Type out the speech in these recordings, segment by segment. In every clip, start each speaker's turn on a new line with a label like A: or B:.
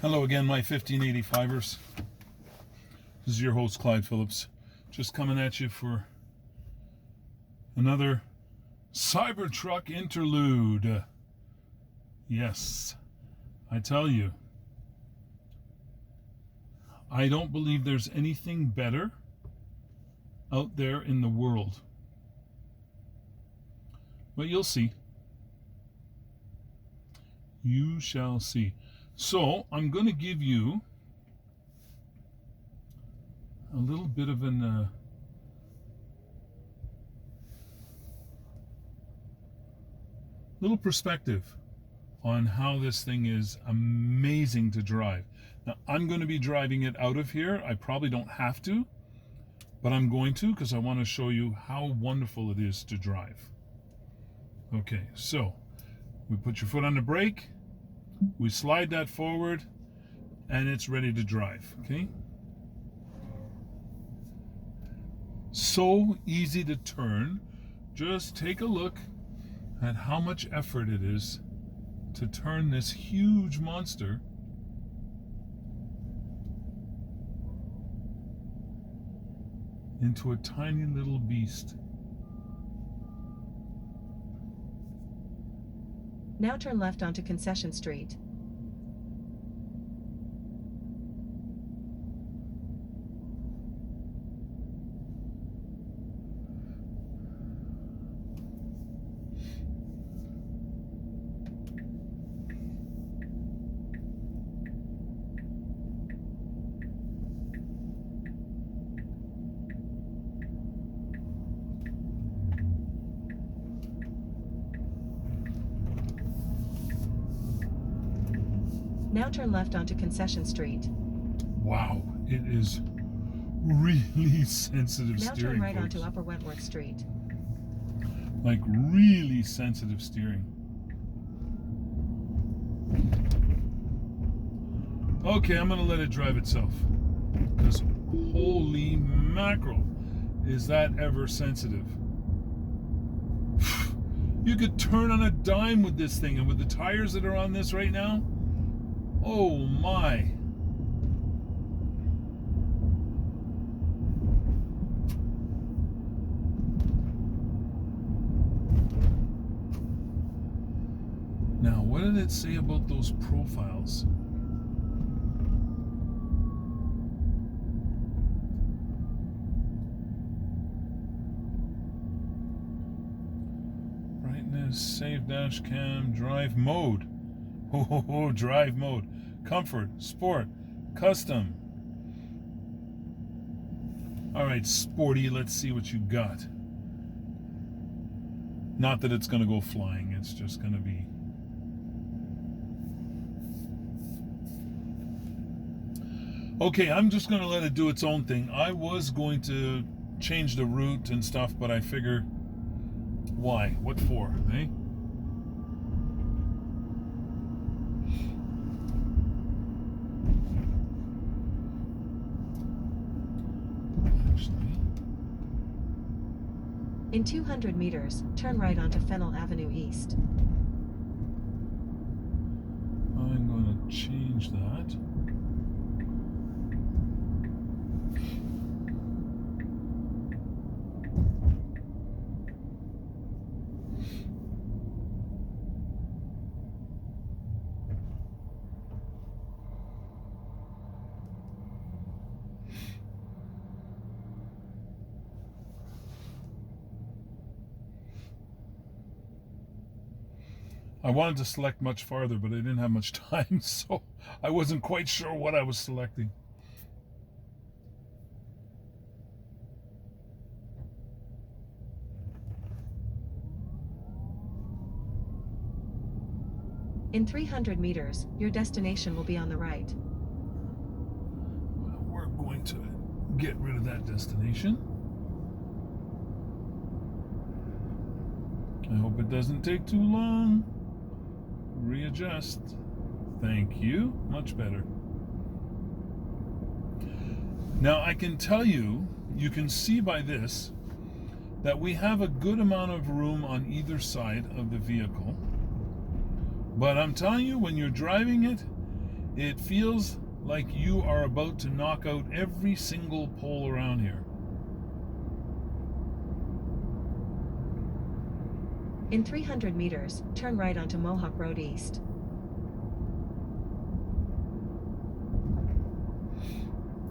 A: Hello again, my 1585ers. This is your host, Clyde Phillips. Just coming at you for another Cybertruck interlude. Yes, I tell you, I don't believe there's anything better out there in the world. But you'll see. You shall see. So, I'm going to give you a little bit of an little perspective on how this thing is amazing to drive. Now, I'm going to be driving it out of here. I probably don't have to, but I'm going to because I want to show you how wonderful it is to drive. Okay, so we put your foot on the brake. We slide that forward, and it's ready to drive, okay? So easy to turn. Just take a look at how much effort it is to turn this huge monster into a tiny little beast.
B: Now turn left onto Concession Street. Now turn left onto Concession Street.
A: Wow, it is really sensitive
B: Now
A: steering.
B: turn right
A: folks.
B: onto Upper Wentworth Street.
A: Like really sensitive steering. Okay, I'm gonna let it drive itself. Because holy mackerel, is that ever sensitive. You could turn on a dime with this thing, and with the tires that are on this right now, oh my. Now, what did it say about those profiles? Brightness, save dash cam, drive mode. Oh, drive mode. Comfort, sport, custom. Alright, sporty, let's see what you got. Not that it's going to go flying, it's just going to be... Okay, I'm just going to let it do its own thing. I was going to change the route and stuff, but I figure, why? What for, eh?
B: In 200 meters, turn right onto Fennell Avenue East.
A: I'm going to change that. I wanted to select much farther, but I didn't have much time, so I wasn't quite sure what I was selecting.
B: In 300 meters, your destination will be on the right.
A: Well, we're going to get rid of that destination. I hope it doesn't take too long. Readjust. Thank you. Much better. Now I can tell you, you can see by this, that we have a good amount of room on either side of the vehicle. But I'm telling you, when you're driving it, It feels like you are about to knock out every single pole around here.
B: In 300 meters, turn right onto Mohawk Road East.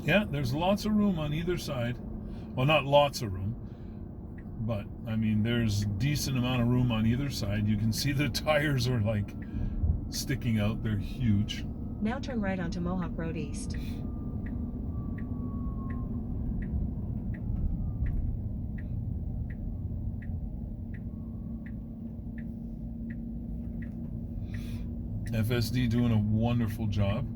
A: Yeah, there's lots of room on either side. Well, not lots of room, but I mean, there's a decent amount of room on either side. You can see the tires are like sticking out. They're huge.
B: Now turn right onto Mohawk Road East.
A: FSD doing a wonderful job.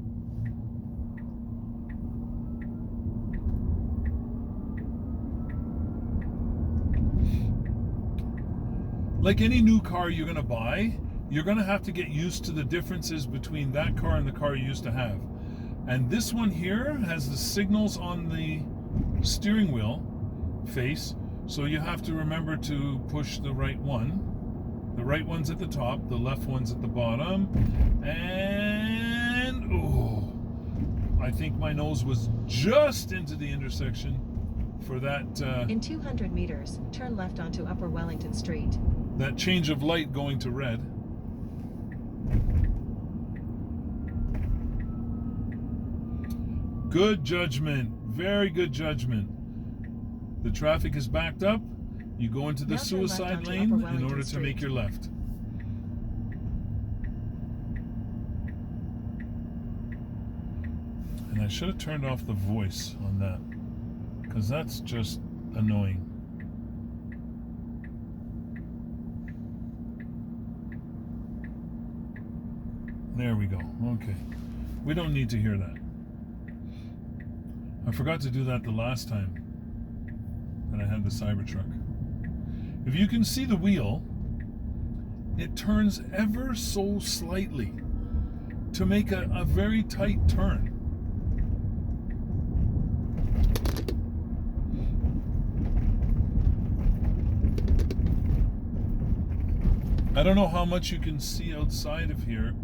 A: Like any new car you're going to buy, you're going to have to get used to the differences between that car and the car you used to have. And this one here has the signals on the steering wheel face, so you have to remember to push the right one. The right one's at the top, the left one's at the bottom, and oh, I think my nose was just into the intersection for that.
B: In 200 meters, turn left onto Upper Wellington Street.
A: That change of light going to red. Good judgment, very good judgment. The traffic is backed up. You go into the suicide lane in order to make your left. And I should have turned off the voice on that, because that's just annoying. There we go. Okay. We don't need to hear that. I forgot to do that the last time that I had the Cybertruck. If you can see the wheel, it turns ever so slightly to make a very tight turn. I don't know how much you can see outside of here,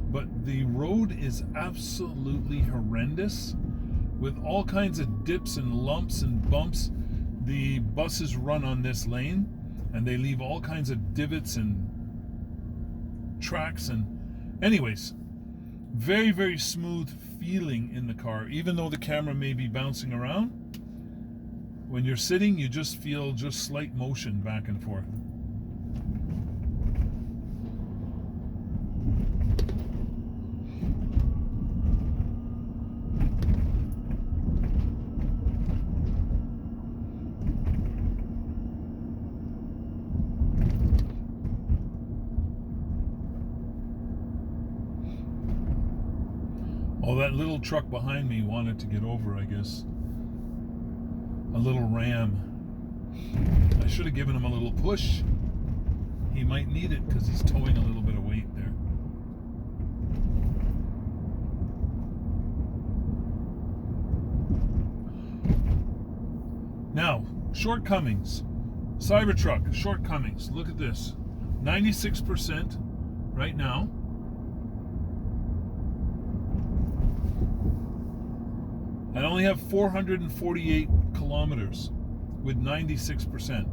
A: but the road is absolutely horrendous with all kinds of dips and lumps and bumps. The buses run on this lane and they leave all kinds of divots and tracks, and anyways, very, very smooth feeling in the car, even though the camera may be bouncing around. When you're sitting, you just feel just slight motion back and forth. Oh, that little truck behind me wanted to get over, I guess. A little Ram. I should have given him a little push. He might need it because he's towing a little bit of weight there. Now, shortcomings. Cybertruck, shortcomings. Look at this. 96% right now. I only have 448 kilometers with 96%.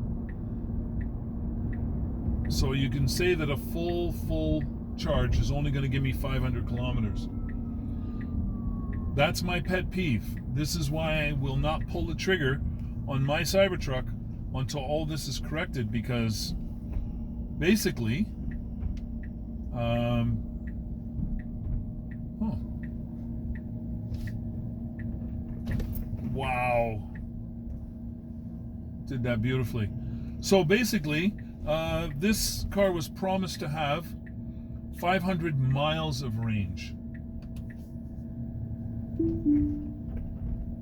A: So you can say that a full charge is only going to give me 500 kilometers. That's my pet peeve. This is why I will not pull the trigger on my Cybertruck until all this is corrected, because basically, wow, did that beautifully. So basically, this car was promised to have 500 miles of range.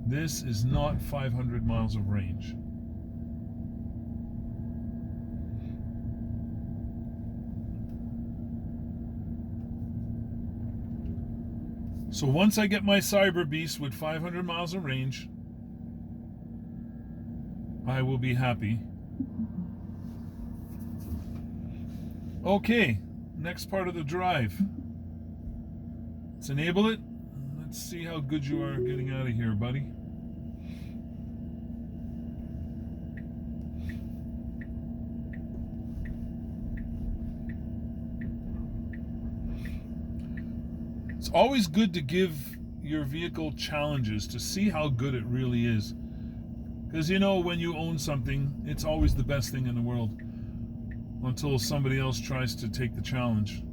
A: This is not 500 miles of range. So once I get my Cyber Beast with 500 miles of range, I will be happy. Okay, next part of the drive. Let's enable it. Let's see how good you are getting out of here, buddy. It's always good to give your vehicle challenges to see how good it really is. Because you know, when you own something, it's always the best thing in the world until somebody else tries to take the challenge.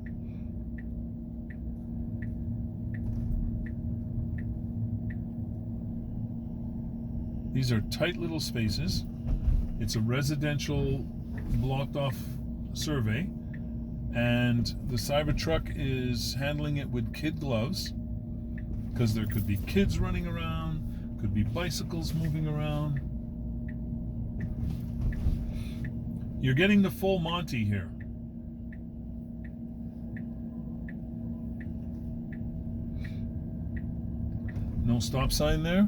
A: These are tight little spaces. It's a residential blocked off survey, and the Cybertruck is handling it with kid gloves because there could be kids running around, could be bicycles moving around. You're getting the full Monty here. No stop sign there.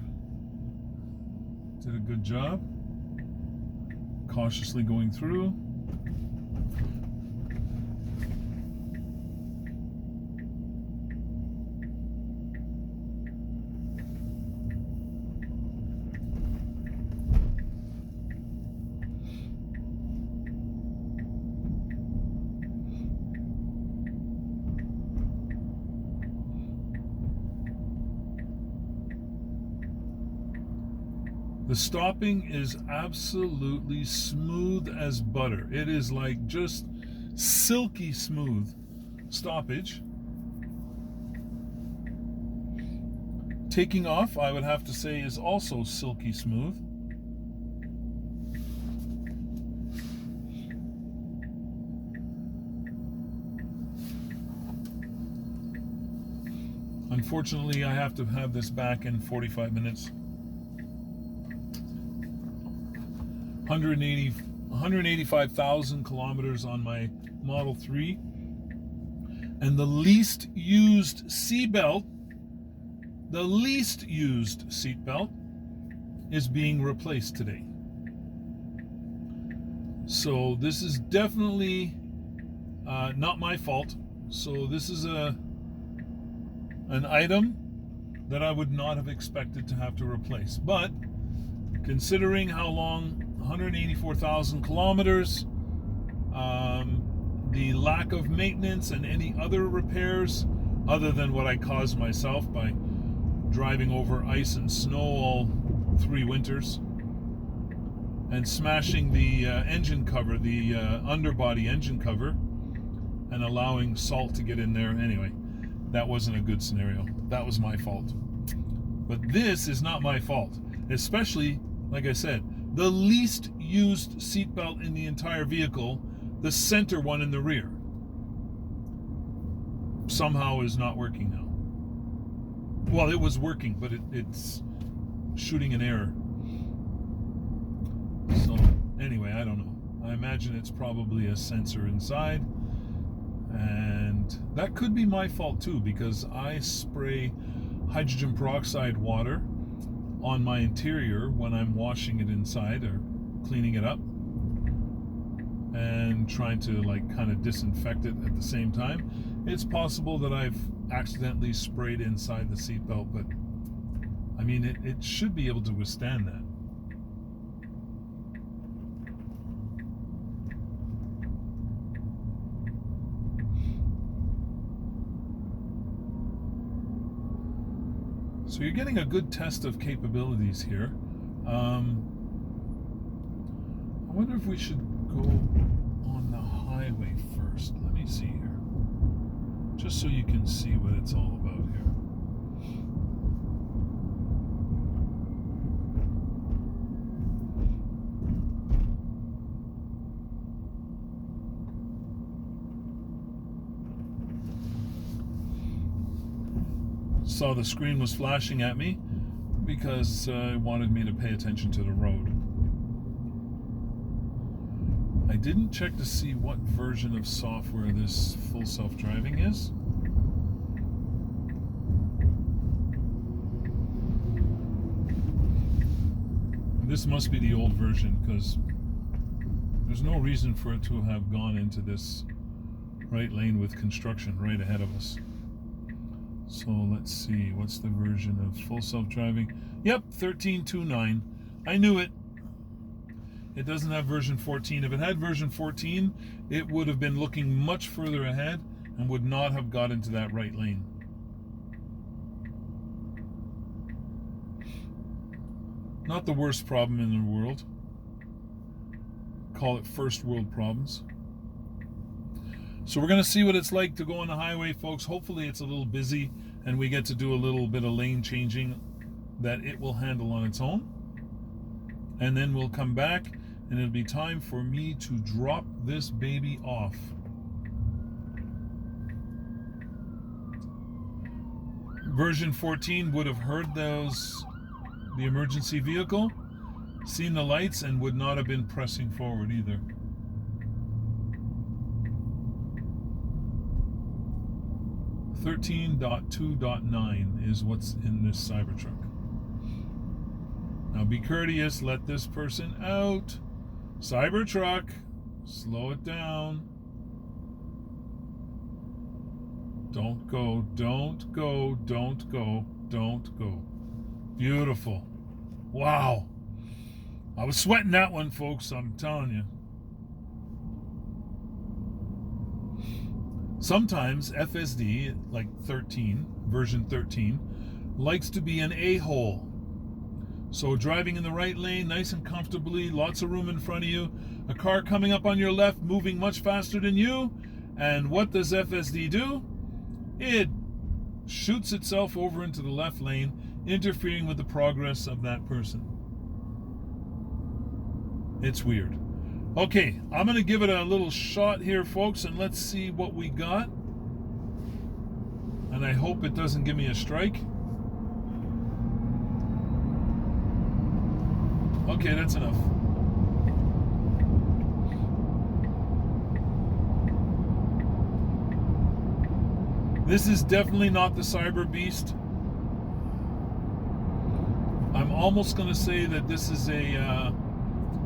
A: Did a good job. Cautiously going through. The stopping is absolutely smooth as butter. It is like just silky smooth stoppage. Taking off, I would have to say, is also silky smooth. Unfortunately, I have to have this back in 45 minutes. 185,000 kilometers on my Model 3, and the least used seatbelt is being replaced today. So this is definitely not my fault. So this is an item that I would not have expected to have to replace, but considering how long 184,000 kilometers, the lack of maintenance and any other repairs other than what I caused myself by driving over ice and snow all 3 winters and smashing the engine cover, the underbody engine cover, and allowing salt to get in there. Anyway, that wasn't a good scenario. That was my fault. But this is not my fault, especially, like I said, the least used seatbelt in the entire vehicle, the center one in the rear, somehow is not working now. Well, it was working, but it's shooting an error. So anyway, I don't know. I imagine it's probably a sensor inside, and that could be my fault too, because I spray hydrogen peroxide water on my interior when I'm washing it inside or cleaning it up and trying to like kind of disinfect it at the same time. It's possible that I've accidentally sprayed inside the seatbelt, but I mean it should be able to withstand that. So you're getting a good test of capabilities here. I wonder if we should go on the highway first. Let me see here. Just so you can see what it's all about here. Saw the screen was flashing at me because it wanted me to pay attention to the road. I didn't check to see what version of software this full self-driving is. This must be the old version, because there's no reason for it to have gone into this right lane with construction right ahead of us. So let's see, what's the version of full self-driving? Yep, 13.2.9. I knew it. It doesn't have version 14. If it had version 14, it would have been looking much further ahead and would not have got into that right lane. Not the worst problem in the world. Call it first world problems. So we're going to see what it's like to go on the highway, folks. Hopefully it's a little busy and we get to do a little bit of lane changing that it will handle on its own. And then we'll come back and it'll be time for me to drop this baby off. Version 14 would have heard the emergency vehicle, seen the lights, and would not have been pressing forward either. .2.9 is what's in this Cybertruck. Now be courteous, let this person out. Cybertruck, slow it down. Don't go, don't go, don't go, don't go. Beautiful. Wow. I was sweating that one, folks, I'm telling you. Sometimes FSD, like 13, version 13, likes to be an a-hole. So driving in the right lane, nice and comfortably, lots of room in front of you, a car coming up on your left, moving much faster than you, and what does FSD do? It shoots itself over into the left lane, interfering with the progress of that person. It's weird. Okay, I'm going to give it a little shot here, folks, and let's see what we got. And I hope it doesn't give me a strike. Okay, that's enough. This is definitely not the Cyber Beast. I'm almost going to say that this is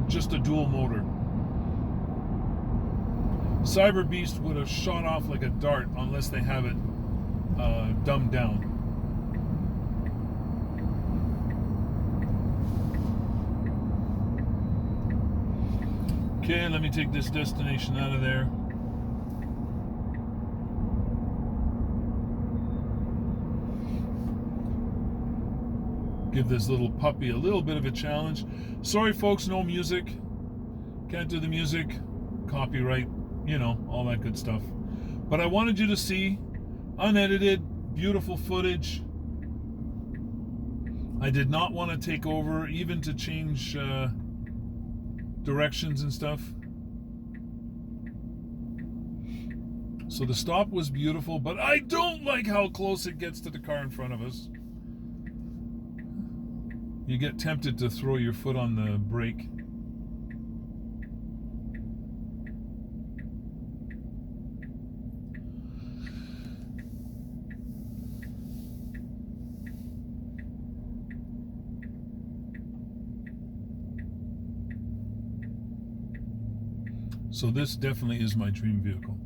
A: just a dual motor. Cyber Beast would have shot off like a dart unless they have it dumbed down. Okay, let me take this destination out of there. Give this little puppy a little bit of a challenge. Sorry, folks, no music. Can't do the music. Copyright, you know, all that good stuff. But I wanted you to see unedited, beautiful footage. I did not want to take over, even to change directions and stuff. So the stop was beautiful, but I don't like how close it gets to the car in front of us. You get tempted to throw your foot on the brake. So this definitely is my dream vehicle,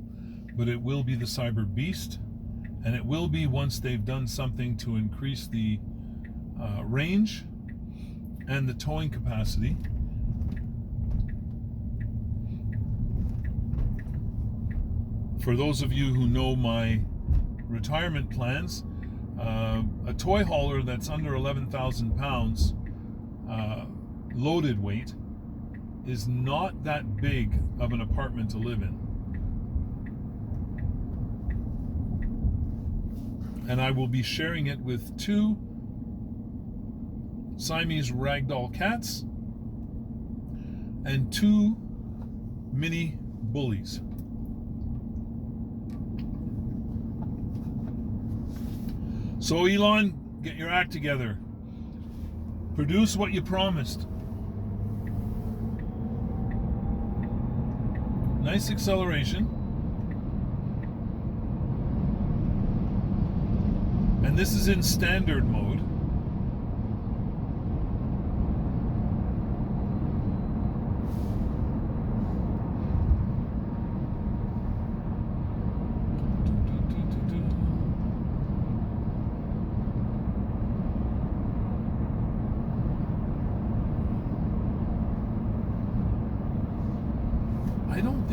A: but it will be the Cyber Beast, and it will be once they've done something to increase the range and the towing capacity. For those of you who know my retirement plans, a toy hauler that's under 11,000 pounds loaded weight is not that big of an apartment to live in. And I will be sharing it with 2 Siamese ragdoll cats and 2 mini bullies. So Elon, get your act together. Produce what you promised. Nice acceleration. And this is in standard mode.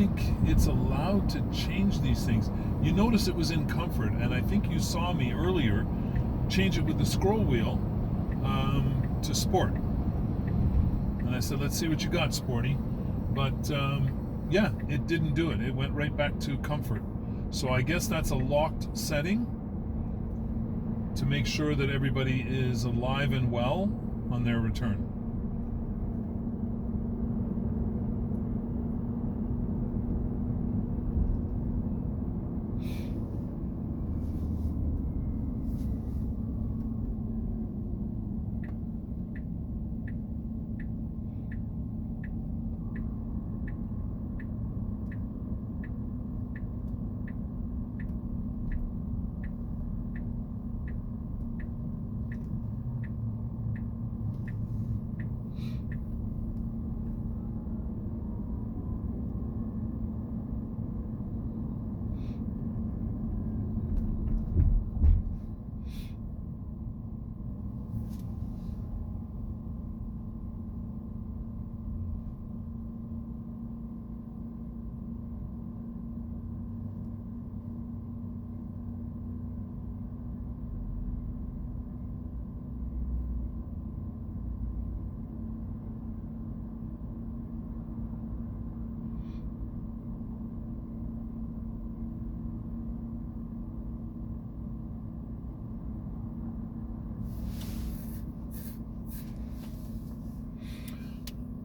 A: think it's allowed to change these things. You notice it was in comfort, and I think you saw me earlier change it with the scroll wheel to sport. And I said, let's see what you got, Sporty. But yeah, it didn't do it. It went right back to comfort. So I guess that's a locked setting to make sure that everybody is alive and well on their return.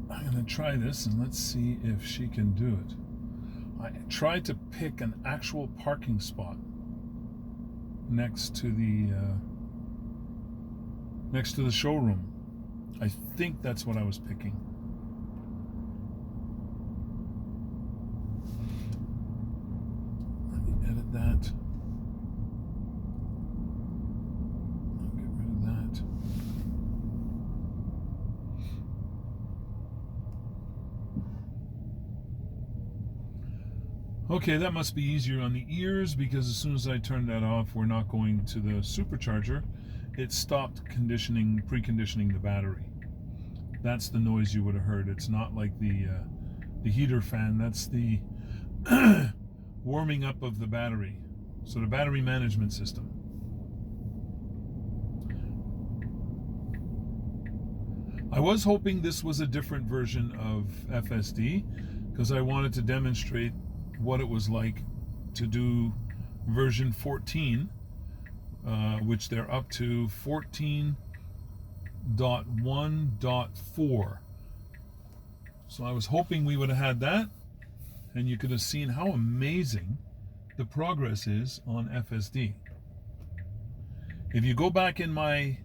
A: I'm going to try this and let's see if she can do it. I tried to pick an actual parking spot next to the showroom. I think that's what I was picking. Let me edit that. I'll get rid of that. Okay, that must be easier on the ears because as soon as I turned that off, we're not going to the supercharger. It stopped preconditioning the battery. That's the noise you would have heard. It's not like the heater fan. That's the warming up of the battery. So the battery management system. I was hoping this was a different version of FSD because I wanted to demonstrate what it was like to do version 14, which they're up to 14.1.4. So I was hoping we would have had that, and you could have seen how amazing the progress is on FSD. If you go back in my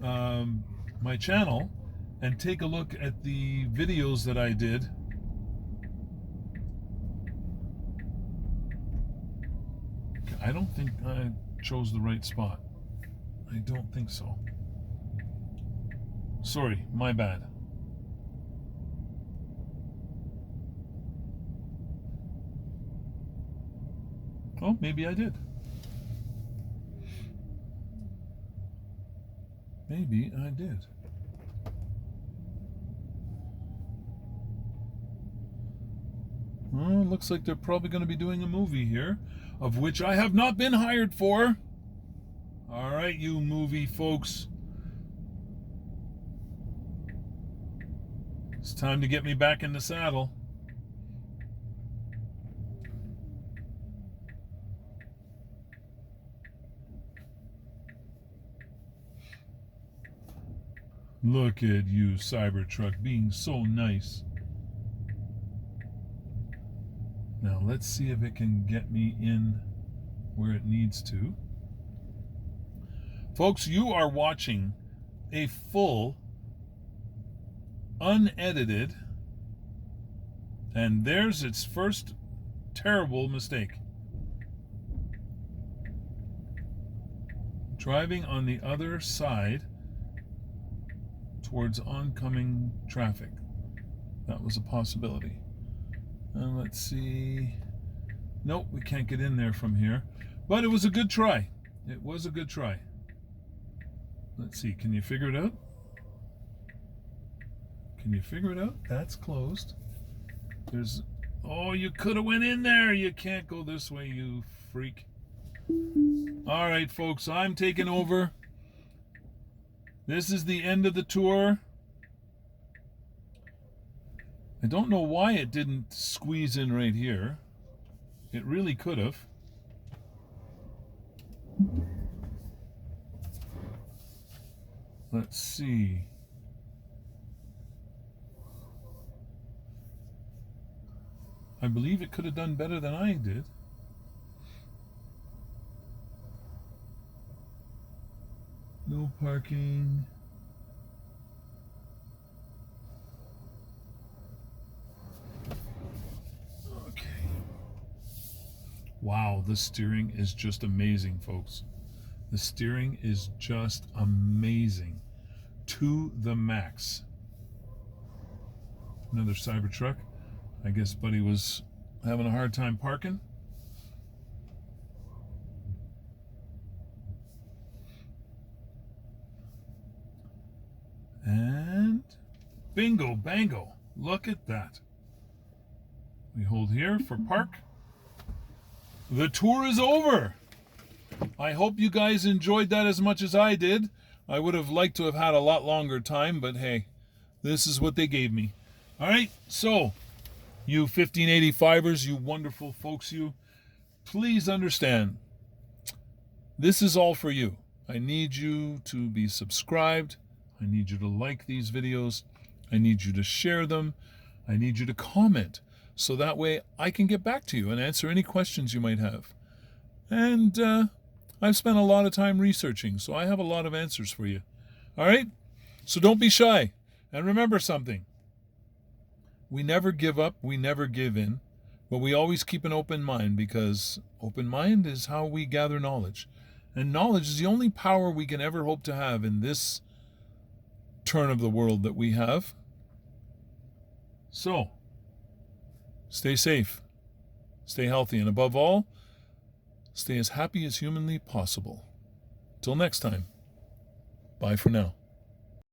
A: my channel and take a look at the videos that I did, I don't think I chose the right spot. I don't think so. Sorry, my bad. Oh, maybe I did. Maybe I did. Well, looks like they're probably going to be doing a movie here, of which I have not been hired for. All right, you movie folks. It's time to get me back in the saddle. Look at you, Cybertruck, being so nice. Now let's see if it can get me in where it needs to. Folks, you are watching a full, unedited, and there's its first terrible mistake. Driving on the other side towards oncoming traffic. That was a possibility. And let's see. Nope, we can't get in there from here. But it was a good try. It was a good try. Let's see. Can you figure it out? Can you figure it out? That's closed. There's Oh, you could have went in there. You can't go this way, you freak. All right, folks, I'm taking over. This is the end of the tour. I don't know why it didn't squeeze in right here. It really could have. Let's see. I believe it could have done better than I did. No parking. Okay. Wow, the steering is just amazing, folks. The steering is just amazing. To the max. Another Cybertruck. I guess Buddy was having a hard time parking. And bingo, bango. Look at that. We hold here for park. The tour is over. I hope you guys enjoyed that as much as I did. I would have liked to have had a lot longer time, but hey, this is what they gave me. All right, so you 1585ers, you wonderful folks, you, please understand, this is all for you. I need you to be subscribed. I need you to like these videos. I need you to share them. I need you to comment, so that way I can get back to you and answer any questions you might have. And I've spent a lot of time researching, so I have a lot of answers for you. All right? So don't be shy. And remember something. We never give up. We never give in. But we always keep an open mind, because open mind is how we gather knowledge. And knowledge is the only power we can ever hope to have in this turn of the world that we have. So, stay safe. Stay healthy. And above all, stay as happy as humanly possible. Till next time. Bye for now.